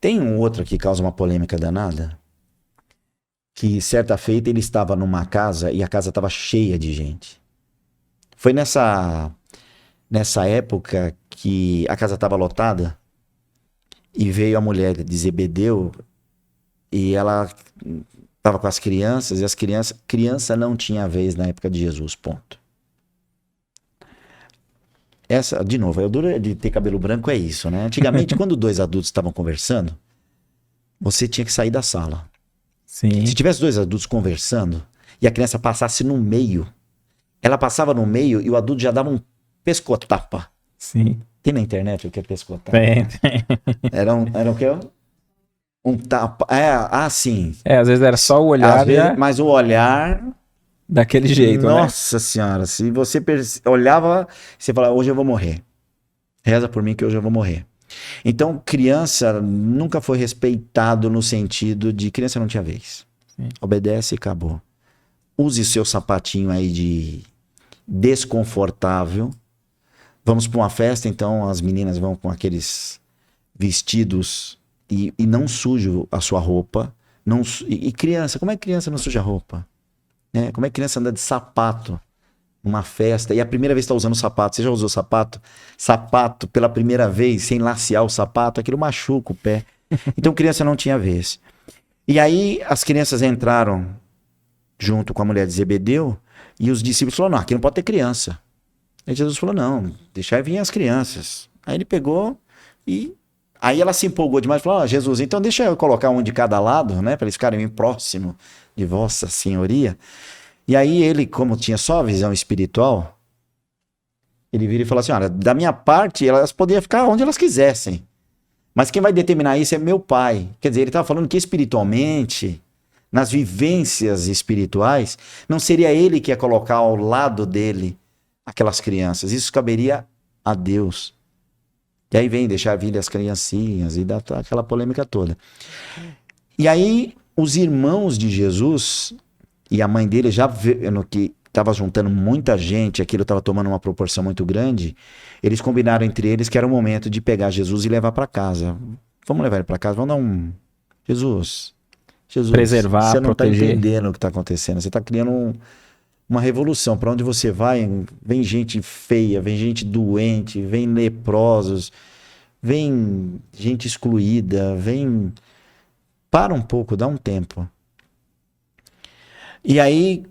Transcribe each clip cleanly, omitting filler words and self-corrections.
Tem um outro que causa uma polêmica danada, que certa feita ele estava numa casa e a casa estava cheia de gente. Foi nessa época que a casa estava lotada e veio a mulher de Zebedeu e ela estava com as crianças e as criança não tinha vez na época de Jesus, ponto. Essa, de novo, o duro de ter cabelo branco é isso, né? Antigamente, quando dois adultos estavam conversando, você tinha que sair da sala. Sim. Se tivesse dois adultos conversando e a criança passasse no meio, ela passava no meio e o adulto já dava um pescotapa. Sim. Tem na internet o que é pescotapa? Tem. Era o que? Um tapa. Sim. Às vezes era só o olhar, mas o olhar... daquele jeito, Nossa senhora, se você olhava, você falava, hoje eu vou morrer. Reza por mim que hoje eu vou morrer. Então, criança nunca foi respeitado no sentido de criança não tinha vez. Sim. Obedece e acabou. Use seu sapatinho aí de desconfortável. Vamos para uma festa, então as meninas vão com aqueles vestidos e não sujo a sua roupa. E criança, como é que criança não suja a roupa? Como é que criança anda de sapato numa festa e a primeira vez está usando sapato? Você já usou sapato? Sapato pela primeira vez, sem lacear o sapato, aquilo machuca o pé. Então criança não tinha vez. E aí as crianças entraram junto com a mulher de Zebedeu e os discípulos falaram, não, aqui não pode ter criança. Aí Jesus falou, não, deixar vir as crianças. Aí ele pegou e... Aí ela se empolgou demais e falou, Jesus, então deixa eu colocar um de cada lado, né? Para eles ficarem bem próximo de Vossa Senhoria. E aí ele, como tinha só a visão espiritual, ele vira e fala assim, olha, da minha parte, elas podiam ficar onde elas quisessem. Mas quem vai determinar isso é meu pai. Quer dizer, ele estava falando que espiritualmente, nas vivências espirituais, não seria ele que ia colocar ao lado dele aquelas crianças. Isso caberia a Deus. E aí vem deixar vir as criancinhas e dá aquela polêmica toda. E aí os irmãos de Jesus e a mãe dele, já vendo que estava juntando muita gente, aquilo estava tomando uma proporção muito grande, eles combinaram entre eles que era o momento de pegar Jesus e levar para casa. Vamos levar ele para casa, vamos dar um... Jesus, preservar, você não está proteger. entendendo o que está acontecendo, você está criando uma revolução. Para onde você vai, vem gente feia, vem gente doente, vem leprosos, vem gente excluída, vem... Para um pouco, dá um tempo. E aí,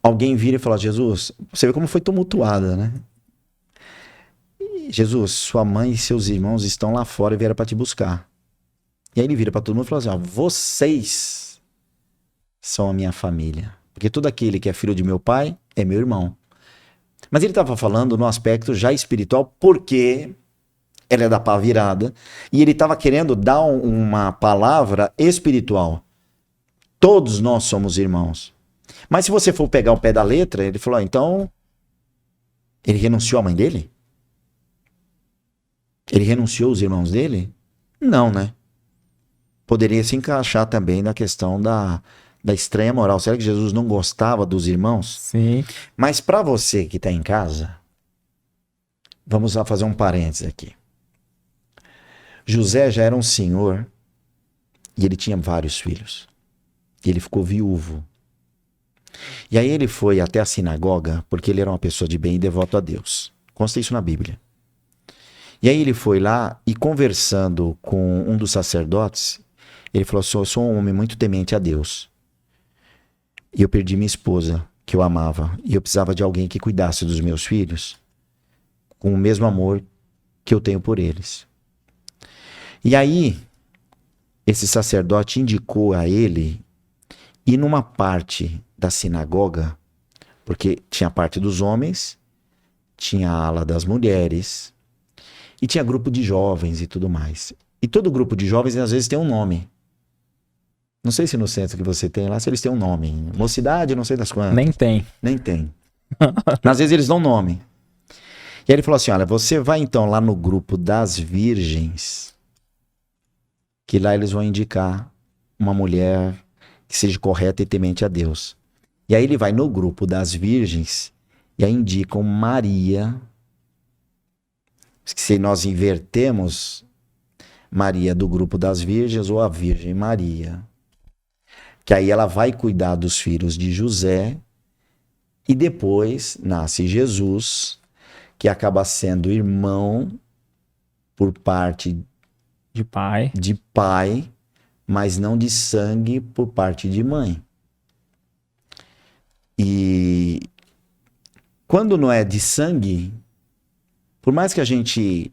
alguém vira e fala, Jesus, você vê como foi tumultuada, né? Jesus, sua mãe e seus irmãos estão lá fora e vieram para te buscar. E aí ele vira para todo mundo e fala assim, vocês são a minha família. Porque todo aquele que é filho de meu pai é meu irmão. Mas ele estava falando no aspecto já espiritual, porque ela é da pá virada, e ele estava querendo dar uma palavra espiritual. Todos nós somos irmãos. Mas se você for pegar o pé da letra, ele falou, então, ele renunciou à mãe dele? Ele renunciou aos irmãos dele? Não, né? Poderia se encaixar também na questão da estranha moral. Será que Jesus não gostava dos irmãos? Sim. Mas para você que está em casa, vamos lá fazer um parênteses aqui. José já era um senhor e ele tinha vários filhos. E ele ficou viúvo. E aí ele foi até a sinagoga porque ele era uma pessoa de bem e devoto a Deus. Consta isso na Bíblia. E aí ele foi lá e conversando com um dos sacerdotes, ele falou assim, eu sou um homem muito temente a Deus. E eu perdi minha esposa, que eu amava. E eu precisava de alguém que cuidasse dos meus filhos com o mesmo amor que eu tenho por eles. E aí, esse sacerdote indicou a ele ir numa parte da sinagoga, porque tinha a parte dos homens, tinha a ala das mulheres, e tinha grupo de jovens e tudo mais. E todo grupo de jovens, às vezes, tem um nome. Não sei se no centro que você tem lá, se eles têm um nome. Mocidade, não sei das quantas. Nem tem. Nem tem. Às vezes eles dão nome. E aí ele falou assim, olha, você vai então lá no grupo das virgens, que lá eles vão indicar uma mulher que seja correta e temente a Deus. E aí ele vai no grupo das virgens e aí indicam Maria. Se nós invertemos, Maria do grupo das virgens ou a Virgem Maria. Que aí ela vai cuidar dos filhos de José e depois nasce Jesus, que acaba sendo irmão por parte De pai. de pai, mas não de sangue por parte de mãe. E quando não é de sangue, por mais que a gente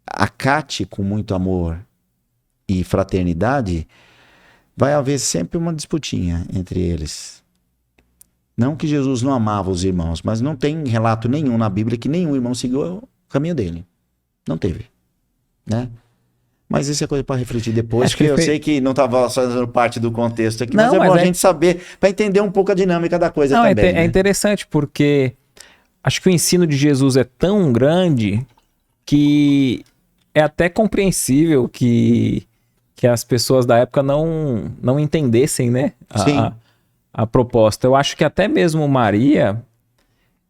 acate com muito amor e fraternidade, vai haver sempre uma disputinha entre eles. Não que Jesus não amava os irmãos, mas não tem relato nenhum na Bíblia que nenhum irmão seguiu o caminho dele. Não teve, né? Mas isso é coisa para refletir depois, Acho que porque eu sei que não estava fazendo parte do contexto aqui, Não, mas é bom mas a gente saber, para entender um pouco a dinâmica da coisa Não, também. é né? interessante porque acho que o ensino de Jesus é tão grande que é até compreensível que as pessoas da época não entendessem, né, Sim. a proposta. Eu acho que até mesmo Maria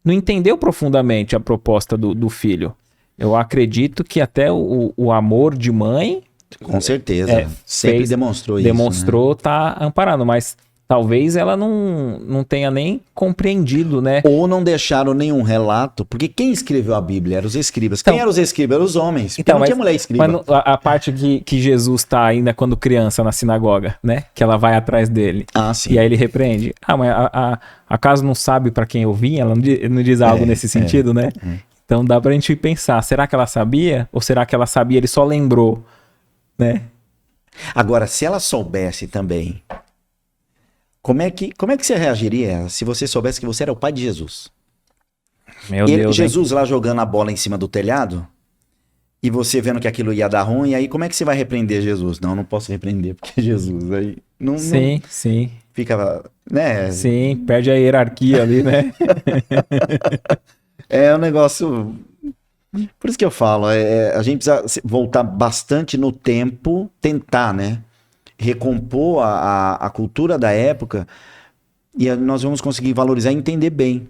não entendeu profundamente a proposta do filho. Eu acredito que até o amor de mãe Com certeza. Sempre demonstrou isso. demonstrou tá amparando, mas talvez ela não tenha nem compreendido, né? Ou não deixaram nenhum relato, porque quem escreveu a Bíblia eram os escribas. Então- Quem eram os escribas? Eram os homens. Porque Então, não tinha mulher escriba. Mas a parte que Jesus tá ainda quando criança na sinagoga, né? Que ela vai atrás dele. Ah, sim. E aí ele repreende. Ah, mas acaso não sabe pra quem eu vim? Ela não diz algo nesse sentido, né? Então dá pra gente pensar, será que ela sabia? Ou será que ela sabia, ele só lembrou, né? Agora, se ela soubesse também, como é que você reagiria se você soubesse que você era o pai de Jesus? Meu E Deus, hein? Jesus lá jogando a bola em cima do telhado, e você vendo que aquilo ia dar ruim, e aí como é que você vai repreender Jesus? Não posso repreender, porque Jesus aí não Sim, fica, né? sim, perde a hierarquia ali, né? É um negócio. Por isso que eu falo, a gente precisa voltar bastante no tempo, tentar, né? Recompor a cultura da época e nós vamos conseguir valorizar e entender bem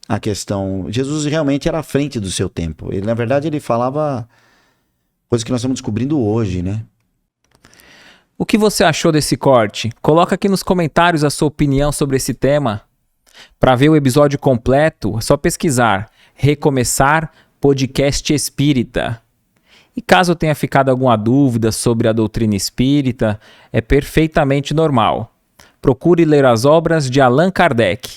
a questão. Jesus realmente era à frente do seu tempo. Ele, na verdade, ele falava coisas que nós estamos descobrindo hoje, né? O que você achou desse corte? Coloca aqui nos comentários a sua opinião sobre esse tema. Para ver o episódio completo, é só pesquisar Recomeçar Podcast Espírita. E caso tenha ficado alguma dúvida sobre a doutrina espírita, é perfeitamente normal. Procure ler as obras de Allan Kardec.